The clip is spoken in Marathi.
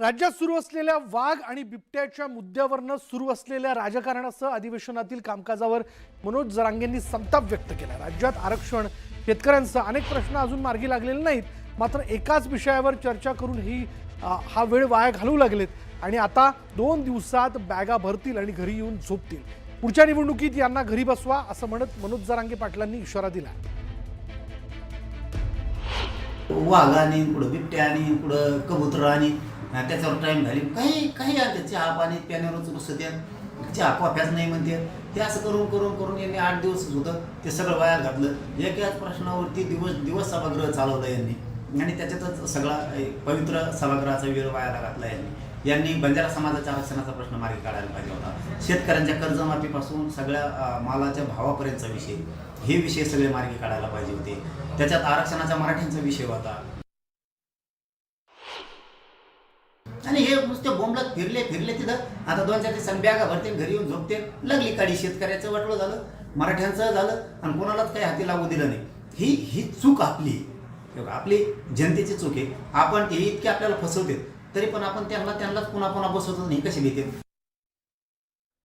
राज्यात सुरू असलेल्या वाघ आणि बिबट्याच्या मुद्द्यावरनं सुरू असलेल्या राजकारणासह अधिवेशनातील कामकाजावर मनोज जरांगेंनी संताप व्यक्त केला। राज्यात आरक्षण, शेतकऱ्यांसह अनेक प्रश्न अजून मार्गी लागलेले नाहीत, मात्र एकाच विषयावर चर्चा करून हा वेळ वाया घालवू लागलेत आणि आता 2 दिवसात बॅगा भरतील आणि घरी येऊन झोपतील। पुढच्या निवडणुकीत यांना घरी बसवा असं म्हणत मनोज जरांगे पाटलांनी इशारा दिला। वाघाने पुढं बिबट्याने पुढं कबुतराने त्याच्यावर टाईम घाली काही काही आणते, चहा पाणी प्यानेवरच बसते, चहा कॉफ्याच नाही म्हणते। हे असं करून करून करून यांनी 8 दिवस होतं ते सगळं वाया घातलं। एकाच प्रश्नावरती दिवस सभागृह चालवलं यांनी आणि त्याच्यातच सगळा पवित्र सभागृहाचा वेळ वायाला घातला यांनी बंजारा समाजाच्या आरक्षणाचा प्रश्न मार्गी काढायला पाहिजे होता। शेतकऱ्यांच्या कर्जमाफीपासून सगळ्या मालाच्या भावापर्यंतचा विषय, हे विषय सगळे मार्गी काढायला पाहिजे होते। त्याच्यात आरक्षणाचा मराठ्यांचा विषय होता आणि हे नुसते बोंबलत फिरले तिथं आता 2-4 दिवसांनी बॅगा भरते, घरी येऊन झोपते। लागली काडी, शेतकऱ्याचं वाटलं झालं, मराठ्यांचं झालं आणि कोणालाच काही हाती लागू दिलं नाही। ही चूक आपली जनतेची चूक आहे। आपण ते इतके आपल्याला फसवते तरी पण आपण त्यांनाच पुन्हा बसवतो नाही, कशी भीते।